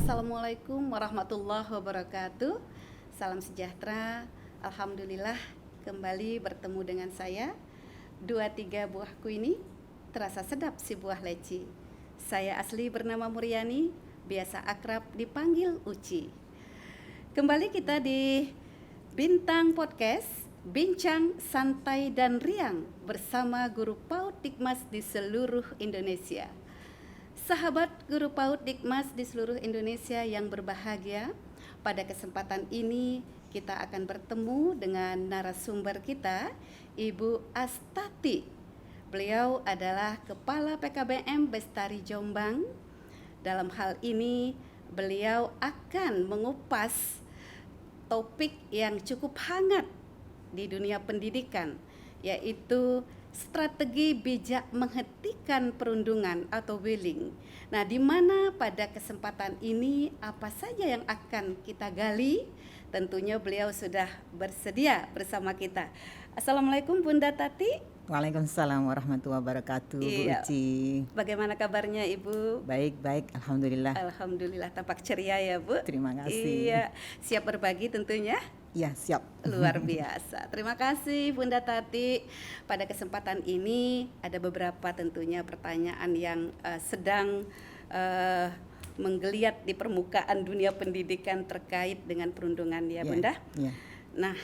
Assalamualaikum warahmatullahi wabarakatuh. Salam sejahtera. Alhamdulillah kembali bertemu dengan saya. 2-3 buahku ini terasa sedap si buah leci. Saya asli bernama Muryani, biasa akrab dipanggil Uci. Kembali kita di Bintang Podcast, bincang santai dan riang bersama guru PAUD Dikmas di seluruh Indonesia. Sahabat guru PAUD Dikmas di seluruh Indonesia yang berbahagia, pada kesempatan ini kita akan bertemu dengan narasumber kita, Ibu Astati. Beliau adalah Kepala PKBM Bestari Jombang. Dalam hal ini, beliau akan mengupas topik yang cukup hangat di dunia pendidikan, yaitu strategi bijak menghentikan perundungan atau bullying. Nah, di mana pada kesempatan ini apa saja yang akan kita gali? Tentunya beliau sudah bersedia bersama kita. Assalamualaikum Bunda Tati. Waalaikumsalam warahmatullahi wabarakatuh. Iya. Bu Uci. Bagaimana kabarnya Ibu? Baik, alhamdulillah. Alhamdulillah, tampak ceria ya Bu. Terima kasih. Iya, siap berbagi tentunya. Ya, siap. Luar biasa. Terima kasih Bunda Tati. Pada kesempatan ini ada beberapa tentunya pertanyaan yang sedang menggeliat di permukaan dunia pendidikan terkait dengan perundungan ya Bunda. Ya. Nah,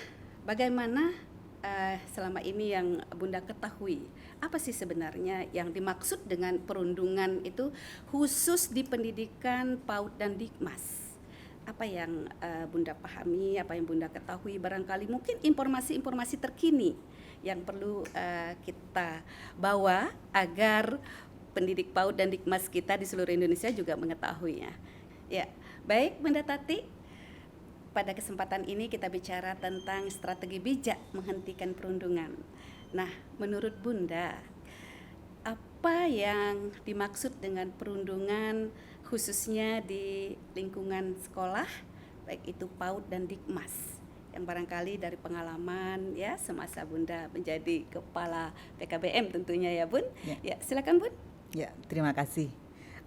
bagaimana selama ini yang Bunda ketahui, apa sih sebenarnya yang dimaksud dengan perundungan itu khusus di pendidikan PAUD dan Dikmas? Apa yang Bunda pahami, apa yang Bunda ketahui, barangkali mungkin informasi-informasi terkini yang perlu kita bawa agar pendidik PAUD dan Dikmas kita di seluruh Indonesia juga mengetahuinya. Ya, baik Bunda Tati, pada kesempatan ini kita bicara tentang strategi bijak menghentikan perundungan. Nah, menurut Bunda, apa yang dimaksud dengan perundungan khususnya di lingkungan sekolah, baik itu PAUD dan Dikmas, yang barangkali dari pengalaman ya semasa Bunda menjadi kepala PKBM tentunya ya Bun. Ya, silakan Bun. Ya, terima kasih.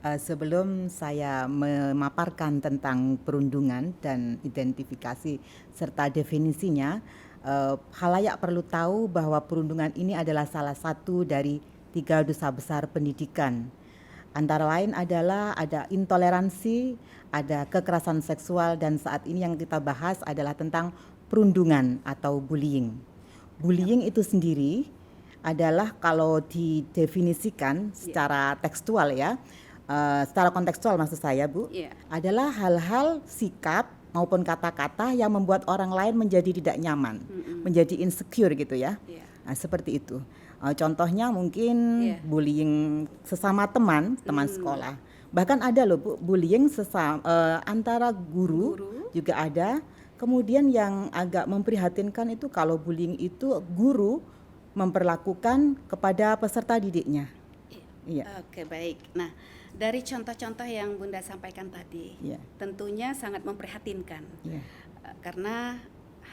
Sebelum saya memaparkan tentang perundungan dan identifikasi serta definisinya, khalayak perlu tahu bahwa perundungan ini adalah salah satu dari 3 dosa besar pendidikan. Antara lain adalah ada intoleransi, ada kekerasan seksual, dan saat ini yang kita bahas adalah tentang perundungan atau bullying. Bullying itu sendiri adalah kalau didefinisikan secara tekstual ya, secara kontekstual maksud saya Bu, adalah hal-hal sikap maupun kata-kata yang membuat orang lain menjadi tidak nyaman, menjadi insecure gitu ya. Nah, seperti itu. Contohnya mungkin bullying sesama teman sekolah. Bahkan ada loh Bu, bullying antara guru juga ada. Kemudian yang agak memprihatinkan itu kalau bullying itu guru memperlakukan kepada peserta didiknya. Iya. Oke, baik. Nah, dari contoh-contoh yang Bunda sampaikan tadi, tentunya sangat memprihatinkan. Karena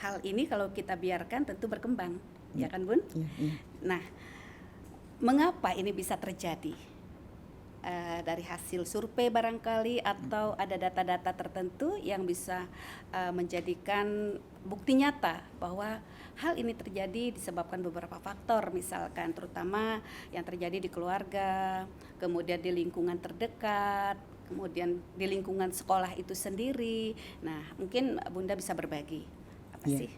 hal ini kalau kita biarkan tentu berkembang, ya kan Bun? Nah, mengapa ini bisa terjadi? Dari hasil survei barangkali atau ada data-data tertentu yang bisa menjadikan bukti nyata bahwa hal ini terjadi disebabkan beberapa faktor, misalkan terutama yang terjadi di keluarga, kemudian di lingkungan terdekat, kemudian di lingkungan sekolah itu sendiri. Nah, mungkin Bunda bisa berbagi apa sih?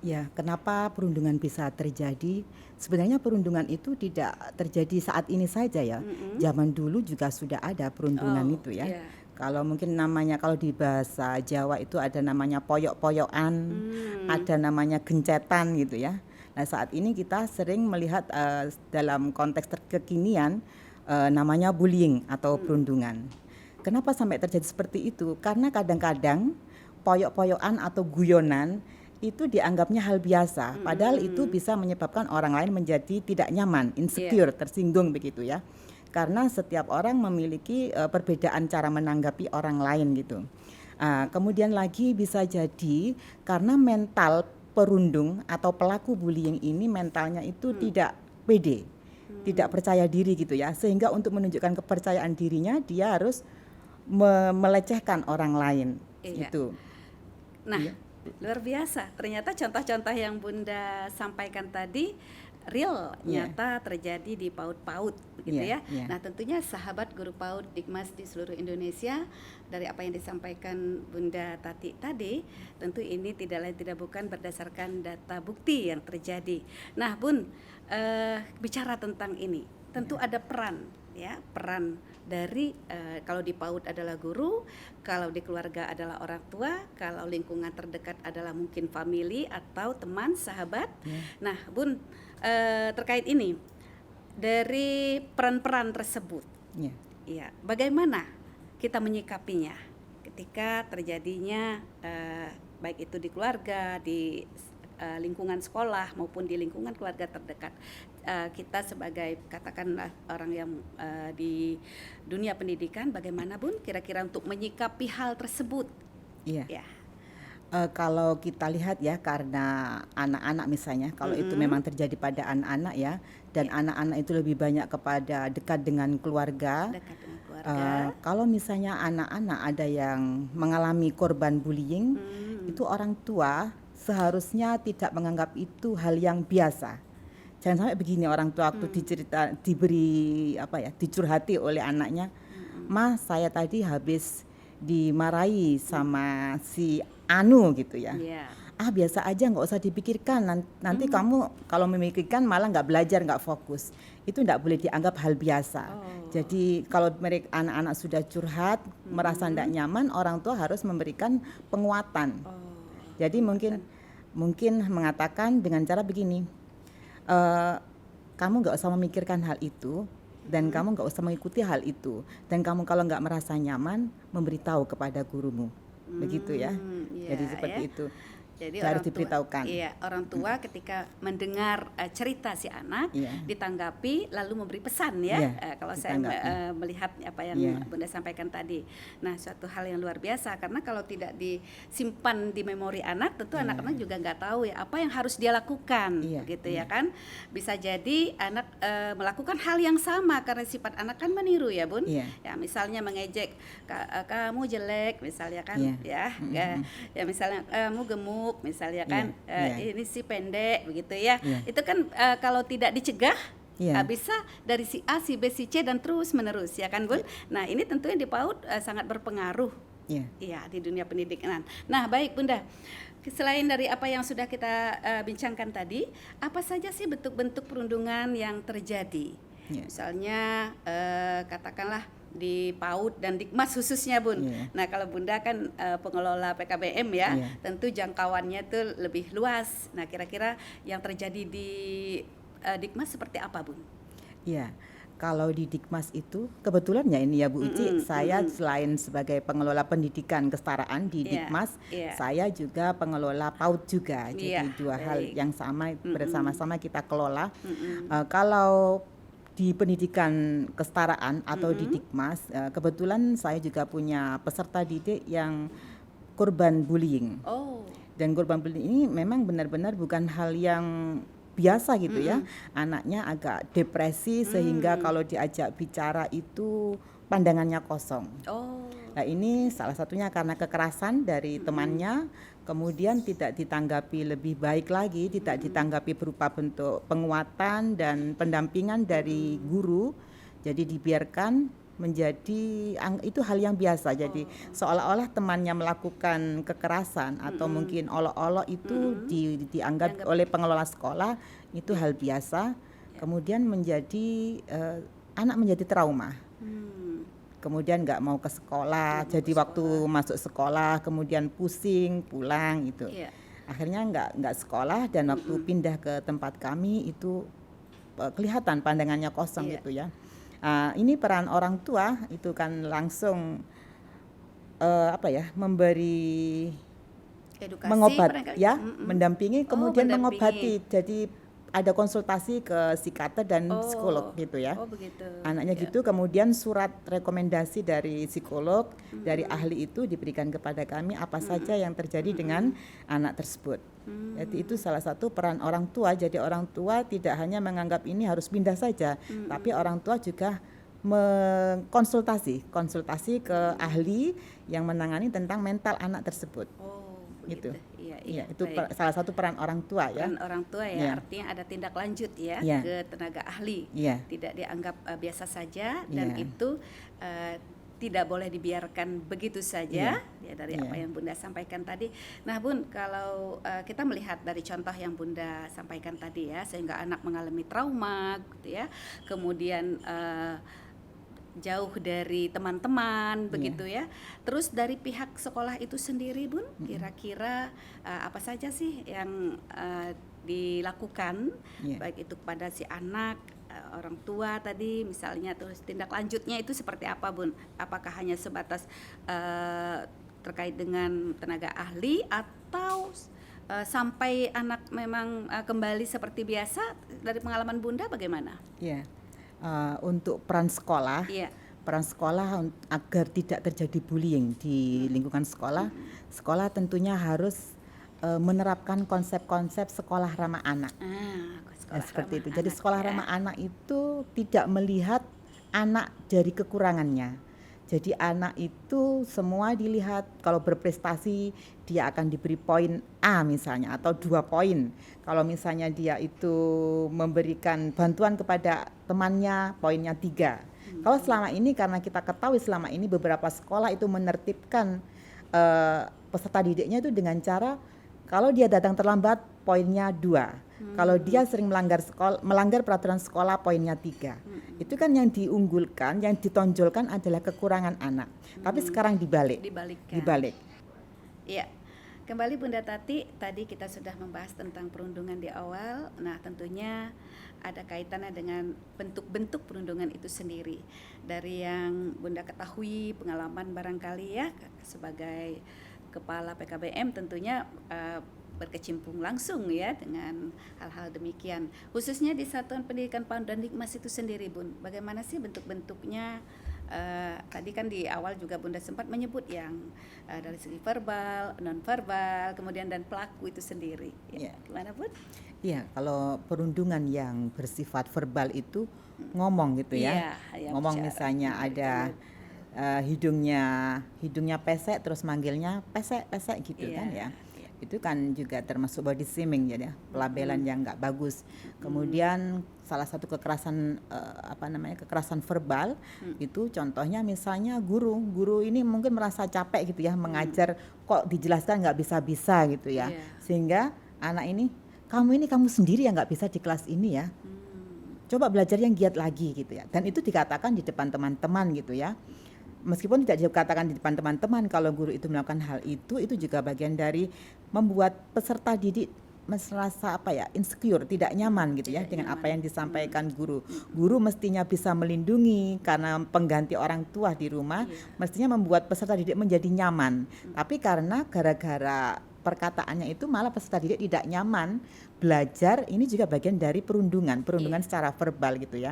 Ya, kenapa perundungan bisa terjadi? Sebenarnya perundungan itu tidak terjadi saat ini saja ya. Zaman dulu juga sudah ada perundungan itu ya. Kalau mungkin namanya, kalau di bahasa Jawa itu ada namanya poyok-poyokan, ada namanya gencetan gitu ya. Nah, saat ini kita sering melihat dalam konteks kekinian namanya bullying atau perundungan. Kenapa sampai terjadi seperti itu? Karena kadang-kadang poyok-poyokan atau guyonan itu dianggapnya hal biasa, padahal itu bisa menyebabkan orang lain menjadi tidak nyaman, insecure, tersinggung begitu ya. Karena setiap orang memiliki perbedaan cara menanggapi orang lain gitu. Kemudian lagi bisa jadi karena mental perundung atau pelaku bullying ini mentalnya itu tidak pede, tidak percaya diri gitu ya, sehingga untuk menunjukkan kepercayaan dirinya dia harus melecehkan orang lain. Iya. Itu. Nah, Iya. luar biasa. Ternyata contoh-contoh yang Bunda sampaikan tadi real, Iya. nyata terjadi di PAUD-PAUD begitu Iya, ya. iya. Nah, tentunya sahabat guru PAUD Dikmas di seluruh Indonesia, dari apa yang disampaikan Bunda Tati tadi, tentu ini tidak lain tidak bukan berdasarkan data bukti yang terjadi. Nah, Bun, bicara tentang ini, tentu ada peran ya, peran dari kalau di PAUD adalah guru, kalau di keluarga adalah orang tua, kalau lingkungan terdekat adalah mungkin family atau teman, sahabat. Nah, Bun, terkait ini dari peran-peran tersebut, Iya. ya, bagaimana kita menyikapinya ketika terjadinya baik itu di keluarga, di lingkungan sekolah maupun di lingkungan keluarga terdekat. Kita sebagai katakanlah orang yang di dunia pendidikan, bagaimana Bun kira-kira untuk menyikapi hal tersebut? Iya. Ya. Kalau kita lihat ya, karena anak-anak misalnya, kalau itu memang terjadi pada anak-anak ya, dan anak-anak itu lebih banyak kepada dekat dengan keluarga. Dekat dengan keluarga. Kalau misalnya anak-anak ada yang mengalami korban bullying, itu orang tua seharusnya tidak menganggap itu hal yang biasa. Jangan sampai begini, orang tua waktu dicurhati oleh anaknya, "Ma, saya tadi habis dimarahi sama si Anu," gitu ya. Iya. "Ah, biasa aja, nggak usah dipikirkan. Nanti kamu kalau memikirkan malah nggak belajar, nggak fokus." Itu nggak boleh dianggap hal biasa. Jadi kalau mereka anak-anak sudah curhat, merasa tidak nyaman, orang tua harus memberikan penguatan. Jadi mungkin mengatakan dengan cara begini, "Kamu nggak usah memikirkan hal itu, dan kamu nggak usah mengikuti hal itu, dan kamu kalau nggak merasa nyaman, memberitahu kepada gurumu." Begitu ya. Iya, Jadi seperti ya. itu. Jadi Harus orang diberitahukan. Iya, orang tua ketika mendengar cerita si anak, Iya. ditanggapi lalu memberi pesan ya. Iya, Kalau saya ditanggapi. melihat apa yang Iya. Bunda sampaikan tadi. Nah, suatu hal yang luar biasa karena kalau tidak disimpan di memori anak, tentu anak-anak juga nggak tahu ya apa yang harus dia lakukan, Iya, gitu iya. ya kan. Bisa jadi anak melakukan hal yang sama karena sifat anak kan meniru ya, Bun. Iya. Ya, misalnya mengejek, "Kamu jelek," misalnya kan, Iya. ya misalnya kamu gemuk misalnya kan, Iya. ini si pendek begitu ya. Iya. Itu kan kalau tidak dicegah Iya. bisa dari si A, si B, si C dan terus menerus ya kan, Bun. Nah, ini tentunya di PAUD sangat berpengaruh Iya. ya di dunia pendidikan. Nah, baik Bunda. Selain dari apa yang sudah kita bincangkan tadi, apa saja sih bentuk-bentuk perundungan yang terjadi? Iya. Misalnya katakanlah di PAUD dan Dikmas khususnya, Bun. Iya. Nah, kalau Bunda kan pengelola PKBM ya, Iya. tentu jangkauannya tuh lebih luas. Nah, kira-kira yang terjadi di Dikmas seperti apa, Bun? Iya. Kalau di Dikmas itu kebetulan ya ini ya Bu Uci, saya selain sebagai pengelola pendidikan kesetaraan di Iya, Dikmas, iya. saya juga pengelola PAUD juga. Jadi Iya, dua hal baik. yang sama bersama-sama kita kelola. Kalau di pendidikan kesetaraan atau di Dikmas, kebetulan saya juga punya peserta didik yang korban bullying. Oh, Dan korban bullying ini memang benar-benar bukan hal yang biasa gitu ya. Anaknya agak depresi sehingga kalau diajak bicara itu pandangannya kosong. oh, Nah, ini salah satunya karena kekerasan dari temannya, kemudian tidak ditanggapi lebih baik lagi, tidak ditanggapi berupa bentuk penguatan dan pendampingan dari guru. Jadi dibiarkan menjadi itu hal yang biasa. Jadi seolah-olah temannya melakukan kekerasan atau mungkin olok-olok itu dianggap oleh pengelola sekolah itu hal biasa. Kemudian menjadi anak menjadi trauma. Kemudian nggak mau ke sekolah, jadi waktu masuk sekolah kemudian pusing pulang itu. iya. Akhirnya nggak sekolah dan waktu pindah ke tempat kami itu kelihatan pandangannya kosong Iya. gitu ya. Ini peran orang tua itu kan langsung memberi Edukasi mengobat barangkali. ya, mendampingi kemudian mendampingi. mengobati. Jadi ada konsultasi ke psikiater dan psikolog gitu ya. Oh, begitu. Anaknya Ya. gitu, kemudian surat rekomendasi dari psikolog, dari ahli itu diberikan kepada kami apa saja yang terjadi dengan anak tersebut. Jadi itu salah satu peran orang tua. Jadi orang tua tidak hanya menganggap ini harus pindah saja, tapi orang tua juga konsultasi ke ahli yang menangani tentang mental anak tersebut. Oh, Gitu. begitu. Iya, Iya, iya. itu Baik. salah satu peran orang tua ya. Peran orang tua ya, Iya. artinya ada tindak lanjut ya Iya. ke tenaga ahli. Iya. Tidak dianggap biasa saja dan Iya. itu tidak boleh dibiarkan begitu saja ya dari apa Iya. yang Bunda sampaikan tadi. Nah, Bun, kalau kita melihat dari contoh yang Bunda sampaikan tadi ya, sehingga anak mengalami trauma gitu ya. Kemudian jauh dari teman-teman begitu ya. Terus dari pihak sekolah itu sendiri, Bun, kira-kira apa saja sih yang dilakukan Iya. baik itu kepada si anak, orang tua tadi misalnya, terus tindak lanjutnya itu seperti apa, Bun? Apakah hanya sebatas terkait dengan tenaga ahli atau sampai anak memang kembali seperti biasa? Dari pengalaman Bunda bagaimana? Iya. Untuk peran sekolah agar tidak terjadi bullying di lingkungan sekolah, sekolah tentunya harus menerapkan konsep-konsep sekolah ramah anak. Sekolah Seperti ramah itu. Jadi anak sekolah ya. ramah anak itu tidak melihat anak dari kekurangannya. Jadi anak itu semua dilihat, kalau berprestasi dia akan diberi poin A misalnya atau 2 poin. Kalau misalnya dia itu memberikan bantuan kepada temannya, poinnya 3. Kalau selama ini, karena kita ketahui selama ini beberapa sekolah itu menertibkan peserta didiknya itu dengan cara kalau dia datang terlambat poinnya 2. Kalau dia sering melanggar peraturan sekolah poinnya 3. Itu kan yang diunggulkan, yang ditonjolkan adalah kekurangan anak. Tapi sekarang dibalik. Iya. Kembali Bunda Tati, tadi kita sudah membahas tentang perundungan di awal. Nah, tentunya ada kaitannya dengan bentuk-bentuk perundungan itu sendiri. Dari yang Bunda ketahui, pengalaman barangkali ya sebagai Kepala PKBM tentunya berkecimpung langsung ya dengan hal-hal demikian. Khususnya di Satuan Pendidikan PAUD dan Dikmas itu sendiri, Bun. Bagaimana sih bentuk-bentuknya? Tadi kan di awal juga Bunda sempat menyebut yang dari segi verbal, non verbal, kemudian dan pelaku itu sendiri. Ya. Gimana, Bun? Iya, kalau perundungan yang bersifat verbal itu ngomong gitu ya. Ngomong bicara, misalnya ada hidungnya pesek terus manggilnya pesek gitu kan ya. Itu kan juga termasuk body shaming ya, pelabelan yang nggak bagus. Kemudian salah satu kekerasan kekerasan verbal itu contohnya misalnya guru ini mungkin merasa capek gitu ya mengajar, kok dijelaskan nggak bisa gitu ya, sehingga anak ini kamu sendiri yang nggak bisa di kelas ini ya, coba belajar yang giat lagi gitu ya. Dan itu dikatakan di depan teman-teman gitu ya. Meskipun tidak dikatakan di depan teman-teman, kalau guru itu melakukan hal itu juga bagian dari membuat peserta didik merasa insecure, tidak nyaman gitu ya dengan apa yang disampaikan guru. Guru mestinya bisa melindungi karena pengganti orang tua di rumah, mestinya membuat peserta didik menjadi nyaman. Tapi karena gara-gara perkataannya itu malah peserta didik tidak nyaman belajar, ini juga bagian dari perundungan secara verbal gitu ya.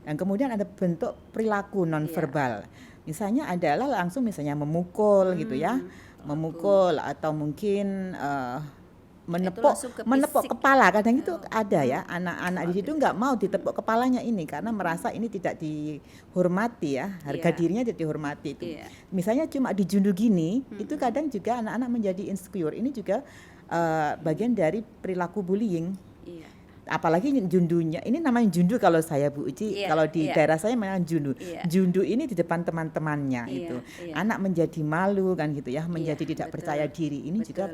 Dan kemudian ada bentuk perilaku non verbal. Misalnya adalah langsung misalnya memukul gitu ya, memukul atau mungkin menepuk kepala. Kadang itu ada ya, anak-anak di situ nggak mau ditepuk kepalanya ini karena merasa ini tidak dihormati ya, harga dirinya tidak dihormati itu. Misalnya cuma dijundu gini, itu kadang juga anak-anak menjadi insecure. Ini juga bagian dari perilaku bullying. Apalagi jundunya, ini namanya jundu kalau saya Bu Uci, kalau di daerah saya memang jundu. Jundu ini di depan teman-temannya itu. Anak menjadi malu kan gitu ya, menjadi tidak percaya diri. Ini juga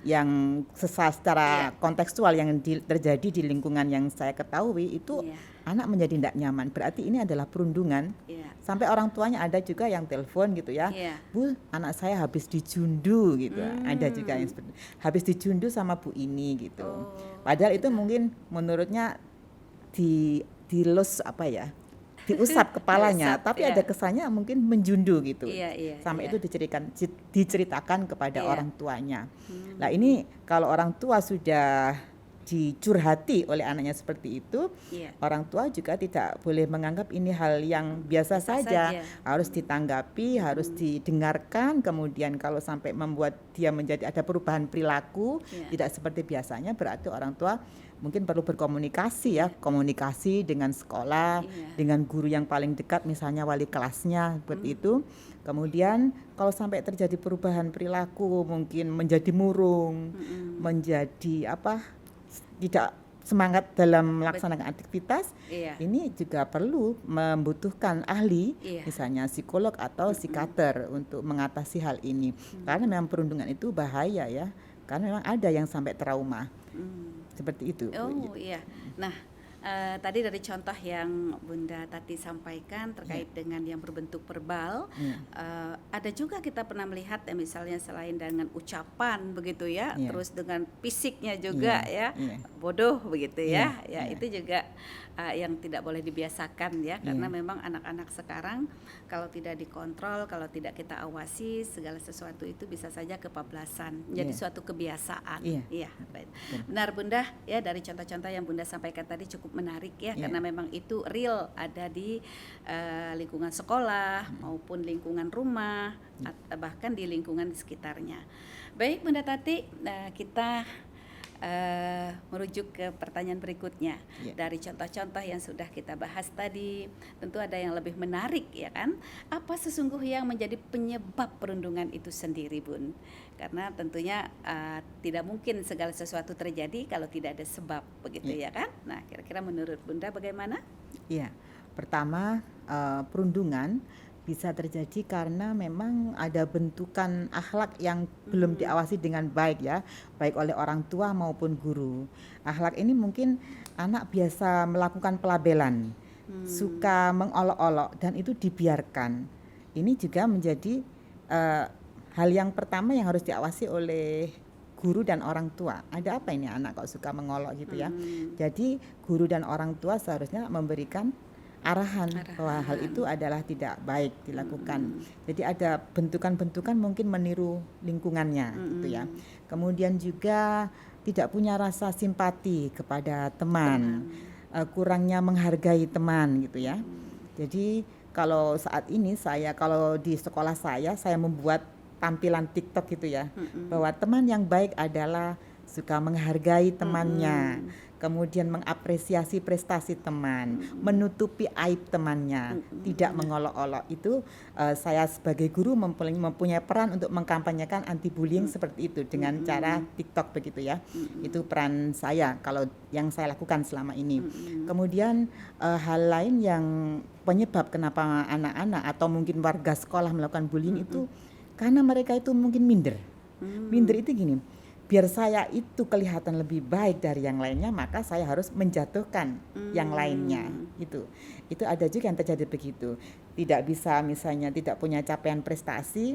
yang secara kontekstual yang terjadi di lingkungan yang saya ketahui itu anak menjadi tidak nyaman. Berarti ini adalah perundungan. Sampai orang tuanya ada juga yang telepon gitu ya. Bu, anak saya habis dijundu gitu. Ada juga yang seperti habis dijundu sama Bu ini gitu. Padahal itu mungkin menurutnya dilus diusap kepalanya, tapi ada kesannya mungkin menjundu gitu. Sampai itu diceritakan kepada orang tuanya. Nah, ini kalau orang tua sudah dicurhati oleh anaknya seperti itu, orang tua juga tidak boleh menganggap ini hal yang biasa saja. Harus ditanggapi, harus didengarkan. Kemudian kalau sampai membuat dia menjadi ada perubahan perilaku tidak seperti biasanya, berarti orang tua mungkin perlu berkomunikasi ya, komunikasi dengan sekolah, Iya. dengan guru yang paling dekat, misalnya wali kelasnya, seperti itu. Kemudian kalau sampai terjadi perubahan perilaku, mungkin menjadi murung, menjadi tidak semangat dalam melaksanakan aktivitas, Iya. ini juga perlu membutuhkan ahli, Iya. misalnya psikolog atau psikiater untuk mengatasi hal ini. Karena memang perundungan itu bahaya ya, karena memang ada yang sampai trauma. Seperti itu. Oh iya. Nah, tadi dari contoh yang Bunda Tati sampaikan terkait dengan yang berbentuk verbal, Iya. ada juga kita pernah melihat ya, misalnya selain dengan ucapan begitu ya, Iya. terus dengan fisiknya juga Iya, ya, iya. bodoh begitu ya, Iya, iya. itu juga yang tidak boleh dibiasakan ya, karena Iya. memang anak-anak sekarang kalau tidak dikontrol, kalau tidak kita awasi, segala sesuatu itu bisa saja kebablasan, menjadi Iya. suatu kebiasaan. Iya. Iya, baik. Benar Bunda ya, dari contoh-contoh yang Bunda sampaikan tadi cukup menarik ya, Iya. karena memang itu real ada di lingkungan sekolah maupun lingkungan rumah, bahkan di lingkungan di sekitarnya. Baik Bunda Tati, kita merujuk ke pertanyaan berikutnya. Iya. Dari contoh-contoh yang sudah kita bahas tadi, tentu ada yang lebih menarik ya kan? Apa sesungguhnya yang menjadi penyebab perundungan itu sendiri, Bun? Karena tentunya tidak mungkin segala sesuatu terjadi kalau tidak ada sebab, begitu ya kan? Nah, kira-kira menurut Bunda bagaimana? Iya. Pertama, perundungan bisa terjadi karena memang ada bentukan akhlak yang belum diawasi dengan baik ya, baik oleh orang tua maupun guru. Akhlak ini mungkin anak biasa melakukan pelabelan, suka mengolok-olok, dan itu dibiarkan. Ini juga menjadi hal yang pertama yang harus diawasi oleh guru dan orang tua. Ada apa ini anak kok suka mengolok gitu ya. Jadi guru dan orang tua seharusnya memberikan arahan bahwa hal itu adalah tidak baik dilakukan. Jadi ada bentukan-bentukan mungkin meniru lingkungannya gitu ya. Kemudian juga tidak punya rasa simpati kepada teman, kurangnya menghargai teman gitu ya. Jadi kalau saat ini kalau di sekolah saya membuat tampilan TikTok gitu ya, bahwa teman yang baik adalah suka menghargai temannya, kemudian mengapresiasi prestasi teman, menutupi aib temannya, tidak mengolok-olok. Itu saya sebagai guru mempunyai peran untuk mengkampanyekan anti bullying seperti itu dengan cara TikTok begitu ya. Itu peran saya kalau yang saya lakukan selama ini. Kemudian hal lain yang penyebab kenapa anak-anak atau mungkin warga sekolah melakukan bullying itu karena mereka itu mungkin minder. Minder itu gini, biar saya itu kelihatan lebih baik dari yang lainnya, maka saya harus menjatuhkan yang lainnya. Itu ada juga yang terjadi begitu. Tidak bisa misalnya tidak punya capaian prestasi,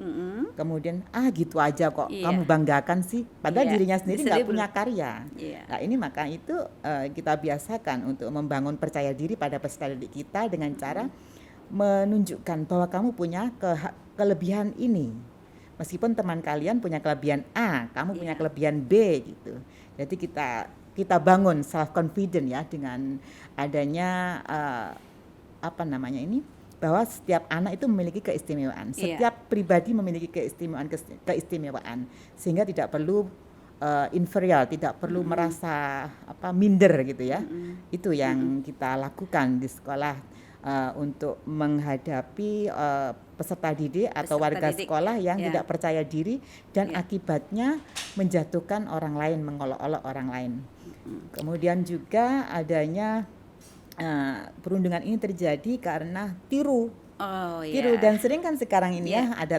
kemudian gitu aja kok kamu banggakan sih, padahal dirinya sendiri nggak punya karya. Nah ini maka itu kita biasakan untuk membangun percaya diri pada peserta didik kita dengan cara menunjukkan bahwa kamu punya kelebihan ini. Meskipun teman kalian punya kelebihan A, kamu punya kelebihan B gitu. Jadi kita bangun self confident ya dengan adanya bahwa setiap anak itu memiliki keistimewaan. Setiap pribadi memiliki keistimewaan sehingga tidak perlu inferior, tidak perlu merasa minder gitu ya. Itu yang kita lakukan di sekolah untuk menghadapi peserta didik atau warga sekolah yang tidak percaya diri dan akibatnya menjatuhkan orang lain, mengolok-olok orang lain. Kemudian juga adanya perundungan ini terjadi karena tiru. Dan sering kan sekarang ini ya ada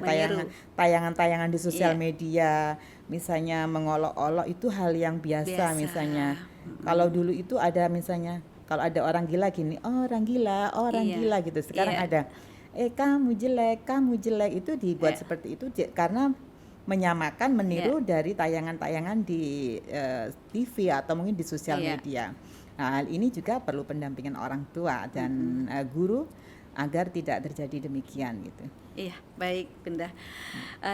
tayangan-tayangan di sosial media, misalnya mengolok-olok itu hal yang biasa. Misalnya kalau dulu itu ada misalnya kalau ada orang gila gini, orang gila gitu. Sekarang ada kamu jelek itu dibuat seperti itu karena menyamakan, meniru dari tayangan-tayangan di TV atau mungkin di sosial media. Nah, hal ini juga perlu pendampingan orang tua dan guru agar tidak terjadi demikian gitu. Iya, baik Bunda.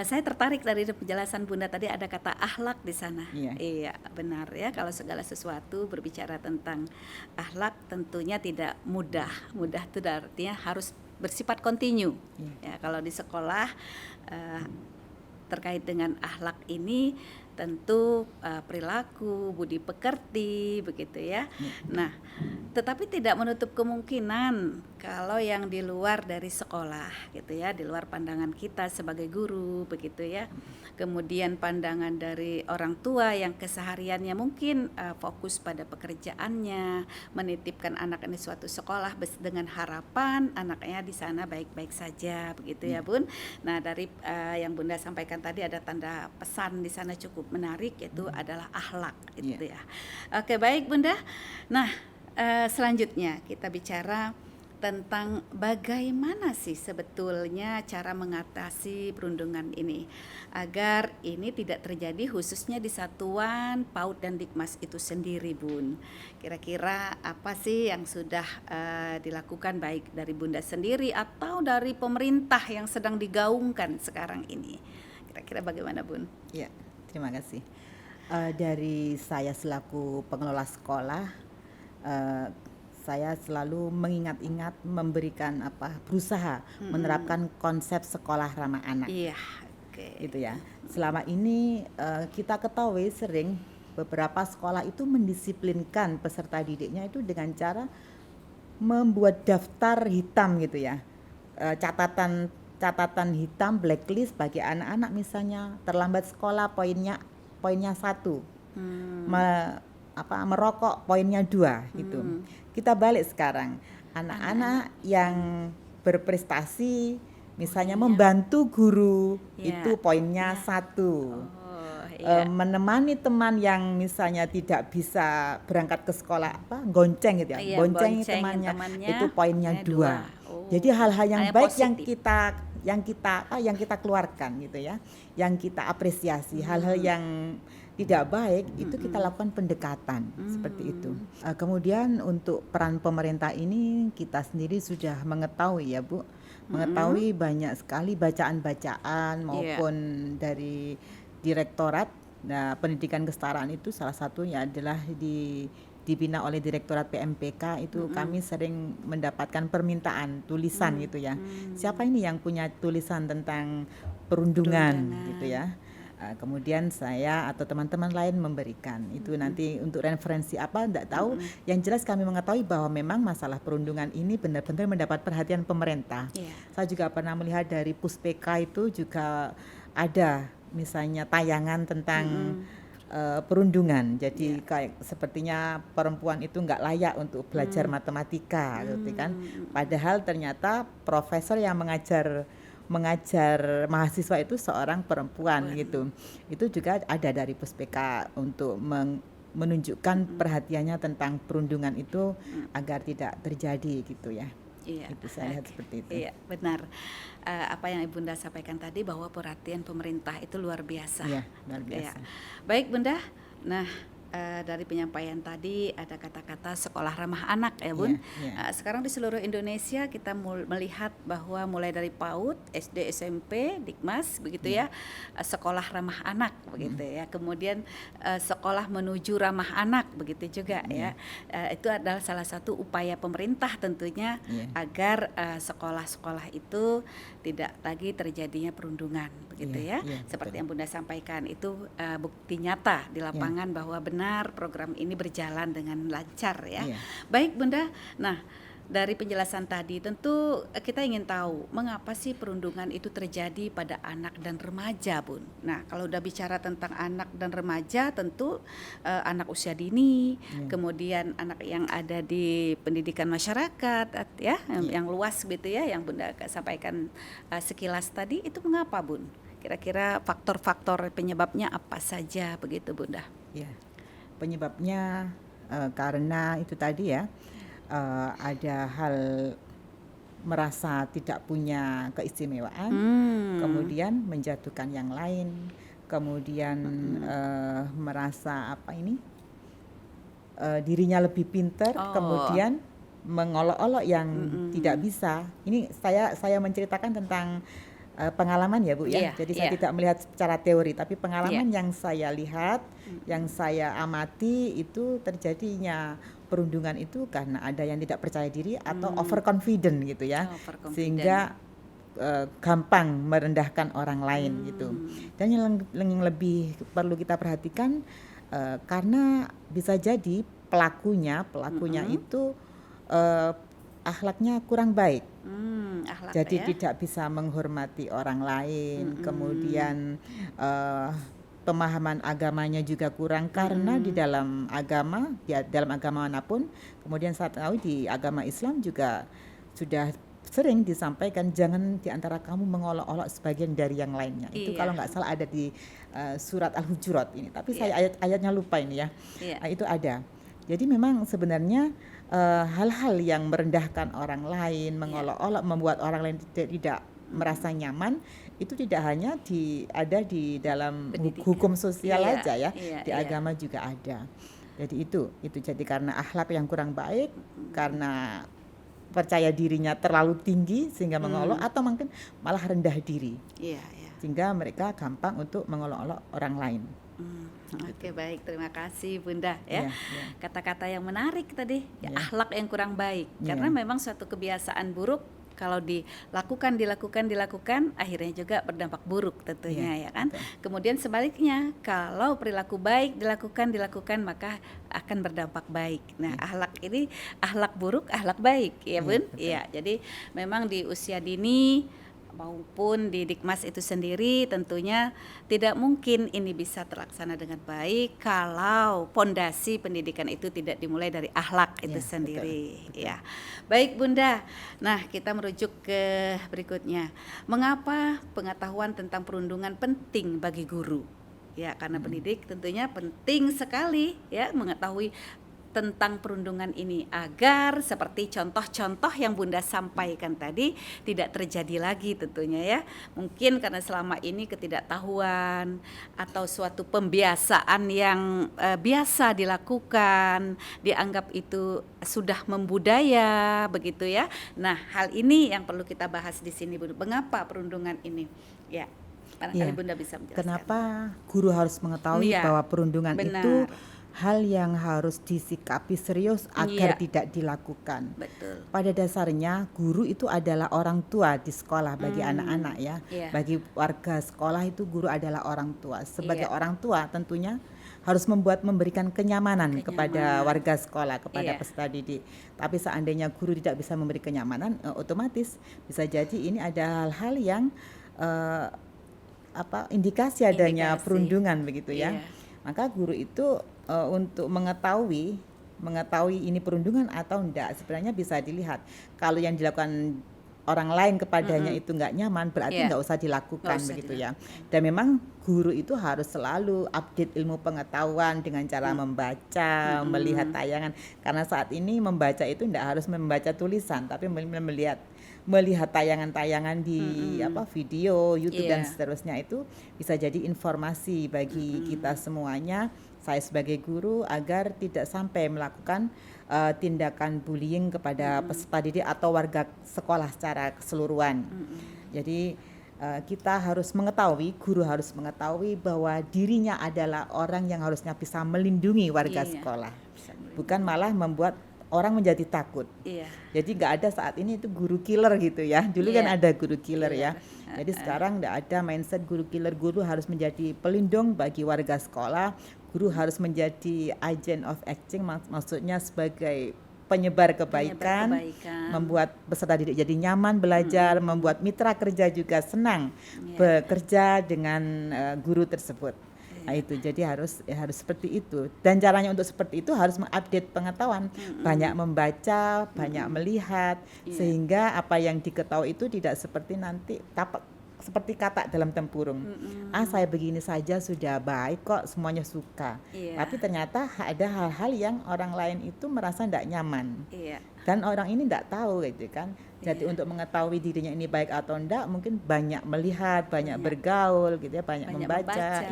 Saya tertarik dari penjelasan Bunda tadi, ada kata akhlak di sana. Iya, benar ya. Kalau segala sesuatu berbicara tentang akhlak tentunya tidak mudah. Mudah itu artinya harus bersifat kontinu. Ya, kalau di sekolah terkait dengan akhlak ini tentu perilaku, budi pekerti begitu ya. Nah, tetapi tidak menutup kemungkinan kalau yang di luar dari sekolah gitu ya, di luar pandangan kita sebagai guru begitu ya. Kemudian pandangan dari orang tua yang kesehariannya mungkin fokus pada pekerjaannya, menitipkan anak ini suatu sekolah dengan harapan anaknya di sana baik-baik saja begitu ya Bun. Nah, dari yang Bunda sampaikan tadi ada tanda pesan di sana cukup menarik, yaitu adalah akhlak gitu ya. Oke, baik Bunda. Nah, selanjutnya kita bicara tentang bagaimana sih sebetulnya cara mengatasi perundungan ini agar ini tidak terjadi khususnya di satuan PAUD dan Dikmas itu sendiri Bun. Kira-kira apa sih yang sudah dilakukan baik dari Bunda sendiri atau dari pemerintah yang sedang digaungkan sekarang ini? Kira-kira bagaimana Bun? Ya, terima kasih. Dari saya selaku pengelola sekolah, saya selalu mengingat-ingat memberikan berusaha menerapkan konsep sekolah ramah anak. Iya, oke. Gitu ya. Selama ini kita ketahui sering beberapa sekolah itu mendisiplinkan peserta didiknya itu dengan cara membuat daftar hitam gitu ya. Catatan hitam, blacklist bagi anak-anak misalnya terlambat sekolah poinnya 1. Merokok poinnya 2 gitu. Kita balik sekarang, anak-anak yang berprestasi misalnya membantu guru itu poinnya 1. Menemani teman yang misalnya tidak bisa berangkat ke sekolah gonceng gitu ya, bonceng temannya itu poinnya 2. Jadi hal-hal yang baik yang kita keluarkan gitu ya, yang kita apresiasi. Hal-hal yang tidak baik itu kita lakukan pendekatan seperti itu. Kemudian untuk peran pemerintah ini kita sendiri sudah mengetahui ya Bu, mengetahui banyak sekali bacaan-bacaan maupun dari direktorat. Nah, pendidikan kesetaraan itu salah satunya adalah dibina oleh Direktorat PMPK itu kami sering mendapatkan permintaan tulisan gitu ya. Siapa ini yang punya tulisan tentang perundungan gitu ya. Kemudian saya atau teman-teman lain memberikan itu nanti untuk referensi apa tidak tahu. Yang jelas kami mengetahui bahwa memang masalah perundungan ini benar-benar mendapat perhatian pemerintah. Saya juga pernah melihat dari Puspeka itu juga ada misalnya tayangan tentang perundungan. Jadi kayak sepertinya perempuan itu nggak layak untuk belajar matematika gitu kan. Padahal ternyata profesor yang mengajar mahasiswa itu seorang perempuan gitu. Itu juga ada dari Puspeka untuk menunjukkan perhatiannya tentang perundungan itu agar tidak terjadi gitu ya. Iya, itu saya lihat seperti itu. Iya, benar. Apa yang Bunda sampaikan tadi bahwa perhatian pemerintah itu luar biasa. Iya, luar biasa. Ya. Baik Bunda. Nah, dari penyampaian tadi ada kata-kata sekolah ramah anak ya Bun. Sekarang di seluruh Indonesia kita melihat bahwa mulai dari PAUD, SD, SMP, Dikmas begitu ya, sekolah ramah anak begitu ya. Kemudian sekolah menuju ramah anak begitu juga ya. Itu adalah salah satu upaya pemerintah tentunya agar sekolah-sekolah itu tidak lagi terjadinya perundungan begitu ya. Seperti yang Bunda sampaikan itu bukti nyata di lapangan bahwa benar program ini berjalan dengan lancar ya. Baik Bunda. Nah, dari penjelasan tadi tentu kita ingin tahu mengapa sih perundungan itu terjadi pada anak dan remaja Bun. Nah, kalau udah bicara tentang anak dan remaja tentu anak usia dini, kemudian anak yang ada di pendidikan masyarakat ya, yang luas gitu ya, yang Bunda sampaikan sekilas tadi, itu mengapa Bun? Kira-kira faktor-faktor penyebabnya apa saja begitu Bunda? Ya. Penyebabnya karena itu tadi ya, ada hal merasa tidak punya keistimewaan, kemudian menjatuhkan yang lain, kemudian merasa dirinya lebih pintar, kemudian mengolok-olok yang tidak bisa. Ini saya menceritakan tentang pengalaman ya Bu ya. Jadi saya tidak melihat secara teori, tapi pengalaman yang saya lihat, yang saya amati itu terjadinya perundungan itu karena ada yang tidak percaya diri atau overconfident gitu ya. Sehingga gampang merendahkan orang lain gitu. Dan yang lebih perlu kita perhatikan karena bisa jadi pelakunya itu akhlaknya kurang baik. Akhlak Jadi ya. tidak bisa menghormati orang lain, kemudian pemahaman agamanya juga kurang karena di dalam agama, dalam agama manapun, kemudian saya tahu di agama Islam juga sudah sering disampaikan jangan diantara kamu mengolok-olok sebagian dari yang lainnya. Itu Iya. kalau nggak salah ada di surat Al-Hujurat ini, tapi Iya. saya ayatnya lupa ini ya. Iya. Itu ada. Jadi memang sebenarnya hal-hal yang merendahkan orang lain, mengolok-olok, membuat orang lain tidak merasa nyaman, itu tidak hanya ada di dalam Pendidikan. hukum sosial Iya, aja ya, iya, di iya. agama juga ada. Jadi itu jadi karena akhlak yang kurang baik, karena percaya dirinya terlalu tinggi sehingga mengolok, atau mungkin malah rendah diri Iya, iya. sehingga mereka gampang untuk mengolok-olok orang lain. Oke, baik, terima kasih Bunda ya. Iya, iya. Kata-kata yang menarik tadi, ya, Iya. akhlak yang kurang baik. Iya. Karena memang suatu kebiasaan buruk kalau dilakukan akhirnya juga berdampak buruk tentunya, Iya, ya kan. betul. Kemudian sebaliknya, kalau perilaku baik dilakukan maka akan berdampak baik. Nah, akhlak ini akhlak buruk, akhlak baik, ya Iya, Bun. betul. Iya, jadi memang di usia dini maupun di Dikmas itu sendiri tentunya tidak mungkin ini bisa terlaksana dengan baik kalau pondasi pendidikan itu tidak dimulai dari akhlak itu Ya, sendiri. betul. Ya, baik Bunda. Nah, kita merujuk ke berikutnya. Mengapa pengetahuan tentang perundungan penting bagi guru? Ya, karena pendidik tentunya penting sekali ya mengetahui tentang perundungan ini agar seperti contoh-contoh yang Bunda sampaikan tadi tidak terjadi lagi tentunya ya. Mungkin karena selama ini ketidaktahuan atau suatu pembiasaan yang biasa dilakukan, dianggap itu sudah membudaya begitu ya. Nah, hal ini yang perlu kita bahas di sini Bunda. Mengapa perundungan ini? Ya, barangkali Iya. Bunda bisa menjelaskan. Kenapa guru harus mengetahui Iya, bahwa perundungan benar. itu hal yang harus disikapi serius agar Iya. tidak dilakukan. Betul. Pada dasarnya guru itu adalah orang tua di sekolah bagi anak-anak ya. Iya. Bagi warga sekolah itu guru adalah orang tua. Sebagai Iya. orang tua tentunya harus memberikan kenyamanan kepada warga sekolah, kepada Iya. peserta didik. Tapi seandainya guru tidak bisa memberi kenyamanan, otomatis bisa jadi ini ada hal-hal yang indikasi adanya Indikasi. perundungan begitu ya. Iya. Maka guru itu untuk mengetahui ini perundungan atau enggak, sebenarnya bisa dilihat. Kalau yang dilakukan orang lain kepadanya itu enggak nyaman, berarti Iya. enggak usah dilakukan Nggak usah begitu ya. Dan memang guru itu harus selalu update ilmu pengetahuan dengan cara membaca, melihat tayangan. Karena saat ini membaca itu enggak harus membaca tulisan, tapi melihat tayangan-tayangan di video, YouTube dan Iya. seterusnya, itu bisa jadi informasi bagi kita semuanya, saya sebagai guru, agar tidak sampai melakukan tindakan bullying kepada peserta didik atau warga sekolah secara keseluruhan. Jadi kita harus mengetahui, guru harus mengetahui bahwa dirinya adalah orang yang harusnya bisa melindungi warga Iya. sekolah, Bisa melindungi. bukan malah membuat orang menjadi takut. Iya. Jadi nggak ada saat ini itu guru killer gitu ya. Dulu kan Iya. ada guru killer Iya. ya. Jadi sekarang nggak ada mindset guru killer. Guru harus menjadi pelindung bagi warga sekolah. Guru harus menjadi agent of action, maksudnya sebagai penyebar kebaikan, membuat peserta didik jadi nyaman belajar, membuat mitra kerja juga senang bekerja dengan guru tersebut. Nah, itu jadi harus seperti itu, dan caranya untuk seperti itu harus mengupdate pengetahuan, banyak membaca, banyak melihat, sehingga apa yang diketahui itu tidak seperti nanti seperti kata dalam tempurung. Saya begini saja sudah baik kok, semuanya suka. Tapi ternyata ada hal-hal yang orang lain itu merasa tidak nyaman. Dan orang ini tidak tahu gitu kan. Jadi untuk mengetahui dirinya ini baik atau enggak, mungkin banyak melihat, banyak bergaul gitu ya, banyak membaca.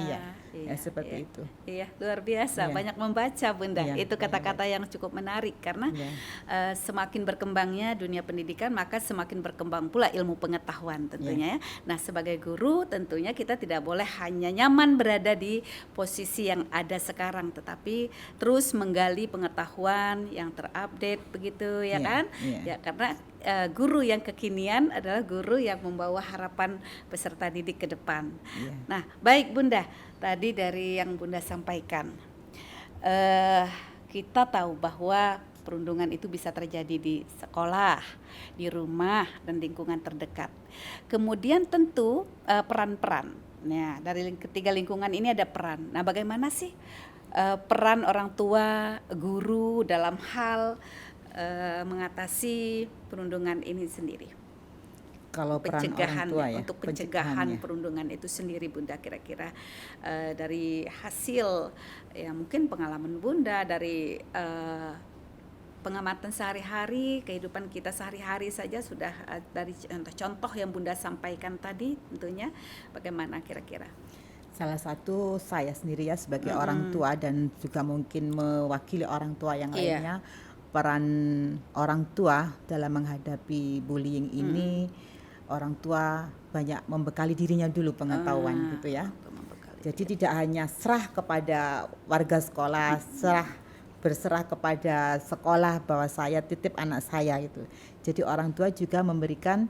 Iya, seperti itu. Iya, luar biasa, banyak membaca Bunda. Iya, Itu kata-kata yang cukup menarik karena semakin berkembangnya dunia pendidikan, maka semakin berkembang pula ilmu pengetahuan tentunya ya. Nah, sebagai guru tentunya kita tidak boleh hanya nyaman berada di posisi yang ada sekarang, tetapi terus menggali pengetahuan yang terupdate begitu ya kan? Ya, karena guru yang kekinian adalah guru yang membawa harapan peserta didik ke depan. Iya. Nah, baik Bunda, tadi dari yang Bunda sampaikan, kita tahu bahwa perundungan itu bisa terjadi di sekolah, di rumah, dan lingkungan terdekat. Kemudian tentu peran-peran. Nah, dari ketiga lingkungan ini ada peran. Nah, bagaimana sih peran orang tua, guru dalam hal mengatasi perundungan ini sendiri? Kalau peran orang Pencegahan tua ya, untuk pencegahan pencegahannya. perundungan itu sendiri, Bunda, kira-kira dari hasil ya mungkin pengalaman Bunda dari pengamatan sehari-hari, kehidupan kita sehari-hari saja sudah dari contoh yang Bunda sampaikan tadi, tentunya bagaimana kira-kira? Salah satu saya sendiri ya sebagai orang tua dan juga mungkin mewakili orang tua yang Iya. lainnya, peran orang tua dalam menghadapi bullying ini, orang tua banyak membekali dirinya dulu pengetahuan gitu ya. Untuk membekali. Jadi tidak hanya serah kepada warga sekolah, berserah kepada sekolah bahwa saya titip anak saya itu. Jadi orang tua juga memberikan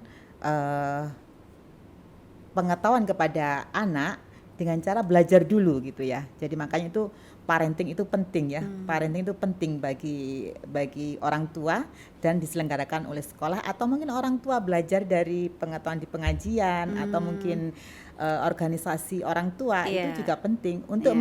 pengetahuan kepada anak dengan cara belajar dulu gitu ya. Jadi makanya itu parenting itu penting ya. Parenting itu penting bagi orang tua dan diselenggarakan oleh sekolah atau mungkin orang tua belajar dari pengetahuan di pengajian atau mungkin organisasi orang tua itu juga penting untuk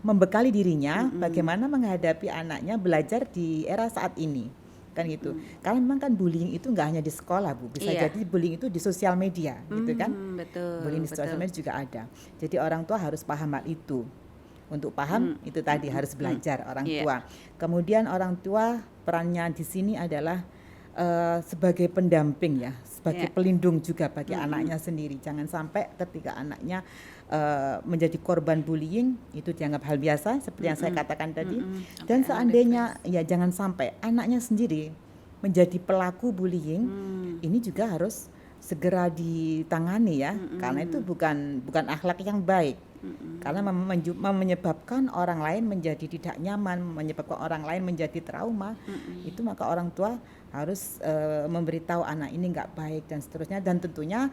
membekali dirinya bagaimana menghadapi anaknya belajar di era saat ini kan gitu. Karena memang kan bullying itu nggak hanya di sekolah Bu, bisa jadi bullying itu di sosial media gitu kan. Betul. Bullying di sosial media juga ada. Jadi orang tua harus paham hal itu. Untuk paham itu tadi harus belajar orang tua. Kemudian orang tua perannya di sini adalah sebagai pendamping ya, sebagai pelindung juga bagi anaknya sendiri. Jangan sampai ketika anaknya menjadi korban bullying itu dianggap hal biasa seperti yang saya katakan tadi. Dan seandainya ya jangan sampai anaknya sendiri menjadi pelaku bullying, ini juga harus segera ditangani ya, karena itu bukan akhlak yang baik. Karena menyebabkan orang lain menjadi tidak nyaman, menyebabkan orang lain menjadi trauma, itu maka orang tua harus memberitahu anak ini nggak baik dan seterusnya. Dan tentunya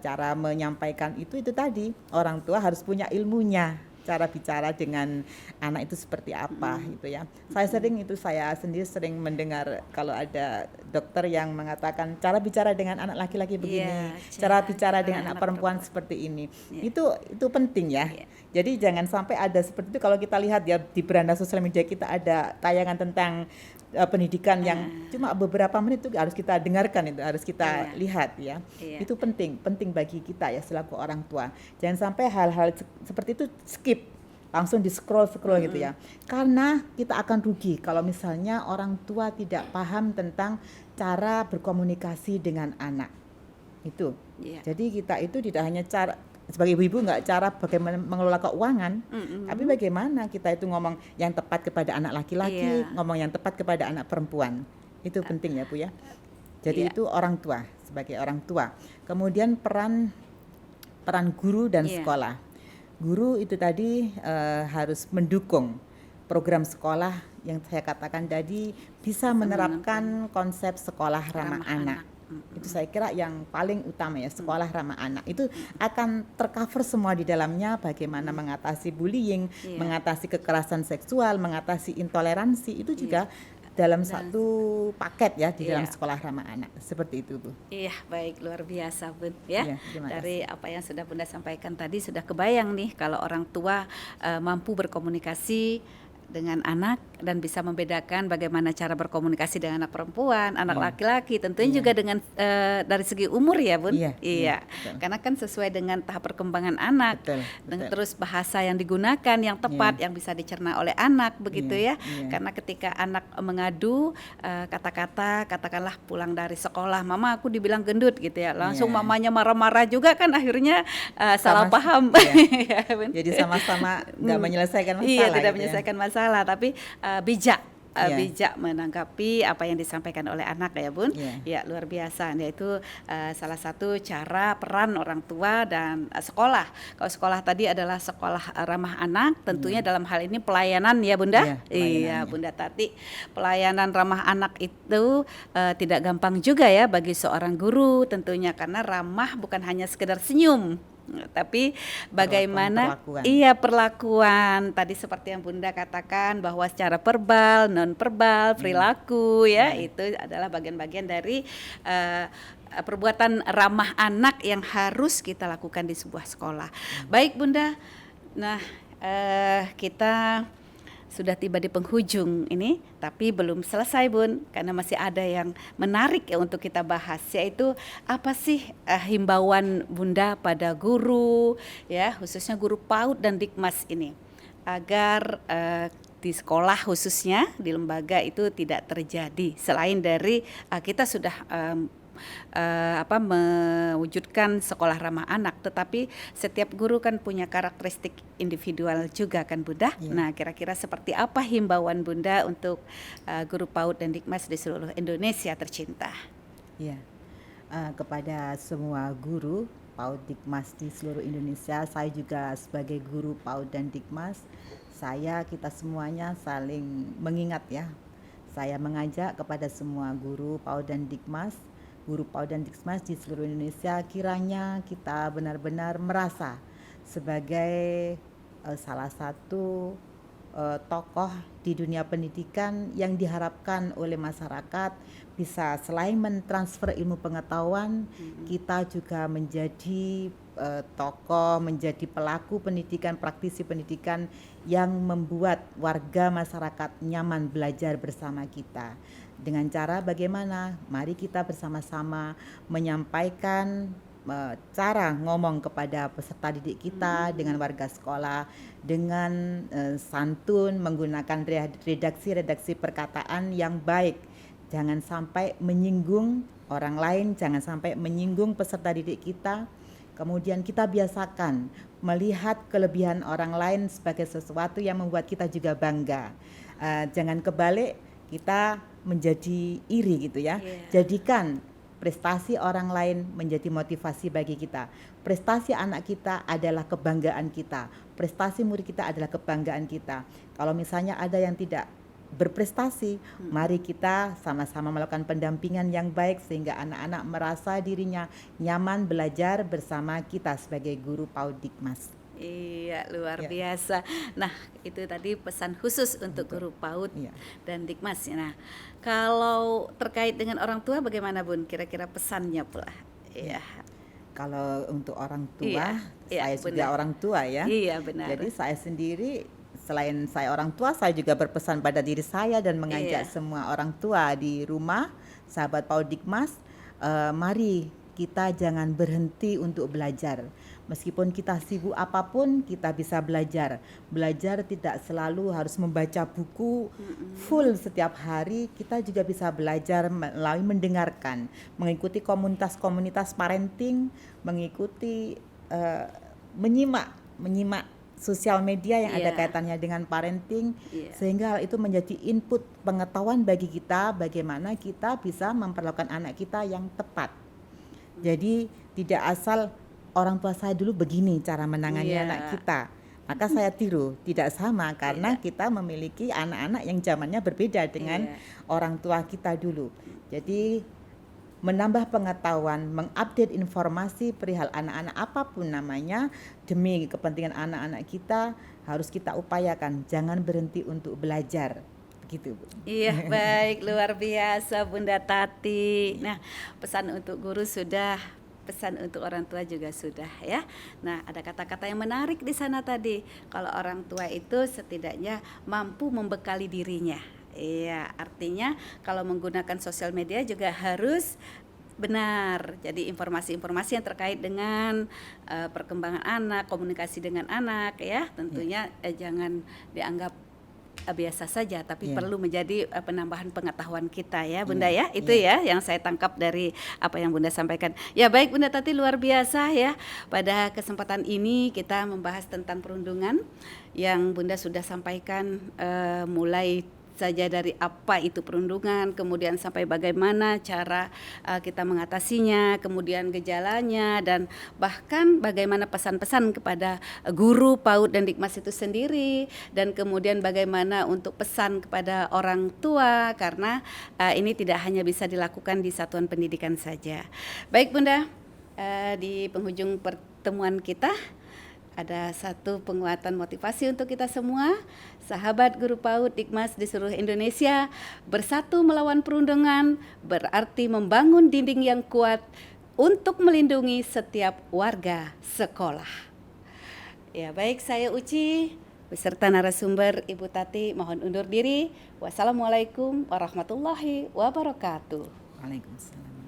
cara menyampaikan itu tadi orang tua harus punya ilmunya, cara bicara dengan anak itu seperti apa gitu ya. Saya sendiri sering mendengar kalau ada dokter yang mengatakan cara bicara dengan anak laki-laki begini, cara bicara dengan anak perempuan seperti ini. Itu penting ya. Jadi jangan sampai ada seperti itu. Kalau kita lihat ya di beranda sosial media kita ada tayangan tentang pendidikan yang cuma beberapa menit itu harus kita dengarkan, itu harus kita lihat ya. Itu penting bagi kita ya selaku orang tua. Jangan sampai hal-hal seperti itu skip, langsung di scroll gitu ya. Karena kita akan rugi kalau misalnya orang tua tidak paham tentang cara berkomunikasi dengan anak. Itu. Jadi kita itu tidak hanya cara sebagai ibu nggak cara bagaimana mengelola keuangan, tapi bagaimana kita itu ngomong yang tepat kepada anak laki-laki, ngomong yang tepat kepada anak perempuan. Itu penting ya Bu ya. Jadi itu orang tua, sebagai orang tua. Kemudian peran guru dan sekolah. Guru itu tadi harus mendukung program sekolah yang saya katakan tadi, bisa menerapkan konsep sekolah ramah anak. Itu saya kira yang paling utama ya, sekolah ramah anak. Itu akan tercover semua di dalamnya, bagaimana mengatasi bullying, mengatasi kekerasan seksual, mengatasi intoleransi, itu juga dalam satu paket ya di dalam sekolah ramah anak. Seperti itu Bu. Iya, baik, luar biasa Bun ya. Dari apa yang sudah Bunda sampaikan tadi sudah kebayang nih kalau orang tua mampu berkomunikasi dengan anak dan bisa membedakan bagaimana cara berkomunikasi dengan anak perempuan, anak laki-laki, tentunya juga dengan dari segi umur ya Bun. Iya. Karena kan sesuai dengan tahap perkembangan anak, dan terus bahasa yang digunakan yang tepat, yang bisa dicerna oleh anak begitu ya. Karena ketika anak mengadu kata-kata, katakanlah pulang dari sekolah, mama aku dibilang gendut gitu ya, langsung mamanya marah-marah juga kan, akhirnya salah paham. Jadi sama-sama nggak menyelesaikan masalah. Iya, tidak menyelesaikan masalah, tapi bijak Iya. bijak menanggapi apa yang disampaikan oleh anak ya Bun. Iya. Ya luar biasa, yaitu salah satu cara peran orang tua dan sekolah. Kalau sekolah tadi adalah sekolah ramah anak, tentunya dalam hal ini pelayanan ya Bunda. Iya, Iya pelayanannya. Bunda Tati, pelayanan ramah anak itu tidak gampang juga ya bagi seorang guru tentunya, karena ramah bukan hanya sekedar senyum, tapi bagaimana Perlakuan. iya perlakuan tadi seperti yang Bunda katakan, bahwa secara verbal, non verbal, perilaku ya itu adalah bagian-bagian dari perbuatan ramah anak yang harus kita lakukan di sebuah sekolah. Baik Bunda, nah kita sudah tiba di penghujung ini, tapi belum selesai Bun, karena masih ada yang menarik ya untuk kita bahas, yaitu apa sih himbauan Bunda pada guru ya, khususnya guru PAUD dan Dikmas ini, agar di sekolah khususnya di lembaga itu tidak terjadi, selain dari kita sudah mewujudkan sekolah ramah anak, tetapi setiap guru kan punya karakteristik individual juga kan Bunda. Iya. Nah kira-kira seperti apa himbauan Bunda untuk guru PAUD dan Dikmas di seluruh Indonesia tercinta? Iya. Kepada semua guru PAUD Dikmas di seluruh Indonesia, saya juga sebagai guru PAUD dan Dikmas, kita semuanya saling mengingat ya. Saya mengajak kepada semua guru PAUD dan Dikmas, guru PAUD dan Dikmas di seluruh Indonesia, kiranya kita benar-benar merasa sebagai salah satu tokoh di dunia pendidikan yang diharapkan oleh masyarakat bisa selain mentransfer ilmu pengetahuan, kita juga menjadi tokoh, menjadi pelaku pendidikan, praktisi pendidikan yang membuat warga masyarakat nyaman belajar bersama kita. Dengan cara bagaimana? Mari kita bersama-sama menyampaikan cara ngomong kepada peserta didik kita dengan warga sekolah dengan santun, menggunakan redaksi perkataan yang baik. Jangan sampai menyinggung orang lain, jangan sampai menyinggung peserta didik kita. Kemudian kita biasakan melihat kelebihan orang lain sebagai sesuatu yang membuat kita juga bangga. Jangan kebalik, kita menjadi iri gitu ya. Jadikan prestasi orang lain menjadi motivasi bagi kita. Prestasi anak kita adalah kebanggaan kita. Prestasi murid kita adalah kebanggaan kita. Kalau misalnya ada yang tidak berprestasi, mari kita sama-sama melakukan pendampingan yang baik sehingga anak-anak merasa dirinya nyaman belajar bersama kita sebagai guru PAUD Dikmas. Iya, luar biasa. Nah, itu tadi pesan khusus untuk guru PAUD dan Dikmas. Nah, kalau terkait dengan orang tua bagaimana Bun? Kira-kira pesannya pula. Iya. Kalau untuk orang tua, iya, saya juga orang tua ya. Iya, benar. Jadi saya sendiri, selain saya orang tua, saya juga berpesan pada diri saya dan mengajak semua orang tua di rumah, sahabat PAUD Dikmas, mari kita jangan berhenti untuk belajar. Meskipun kita sibuk apapun, kita bisa belajar. Belajar tidak selalu harus membaca buku full setiap hari. Kita juga bisa belajar melalui mendengarkan, mengikuti komunitas-komunitas parenting, mengikuti menyimak sosial media yang ada kaitannya dengan parenting, sehingga hal itu menjadi input pengetahuan bagi kita bagaimana kita bisa memperlakukan anak kita yang tepat. Jadi tidak asal orang tua saya dulu begini cara menangani anak kita, maka saya tiru. Tidak sama, karena kita memiliki anak-anak yang zamannya berbeda dengan orang tua kita dulu. Jadi menambah pengetahuan, mengupdate informasi perihal anak-anak apapun namanya, demi kepentingan anak-anak kita harus kita upayakan, jangan berhenti untuk belajar. Gitu, Bu. Iya, baik, luar biasa Bunda Tati. Nah, pesan untuk guru sudah, pesan untuk orang tua juga sudah ya. Nah, ada kata-kata yang menarik di sana tadi. Kalau orang tua itu setidaknya mampu membekali dirinya. Iya, artinya kalau menggunakan sosial media juga harus benar. Jadi informasi-informasi yang terkait dengan perkembangan anak, komunikasi dengan anak ya, tentunya jangan dianggap biasa saja, tapi perlu menjadi penambahan pengetahuan kita ya Bunda ya. Itu ya yang saya tangkap dari apa yang Bunda sampaikan. Ya baik Bunda Tati, luar biasa ya. Pada kesempatan ini kita membahas tentang perundungan yang Bunda sudah sampaikan mulai saja dari apa itu perundungan, kemudian sampai bagaimana cara kita mengatasinya, kemudian gejalanya, dan bahkan bagaimana pesan-pesan kepada guru PAUD dan Dikmas itu sendiri, dan kemudian bagaimana untuk pesan kepada orang tua, karena ini tidak hanya bisa dilakukan di satuan pendidikan saja. Baik Bunda, di penghujung pertemuan kita ada satu penguatan motivasi untuk kita semua, sahabat guru PAUD Dikmas di seluruh Indonesia. Bersatu melawan perundungan berarti membangun dinding yang kuat untuk melindungi setiap warga sekolah. Ya baik, saya Uci beserta narasumber Ibu Tati mohon undur diri. Wassalamualaikum warahmatullahi wabarakatuh. Waalaikumsalam.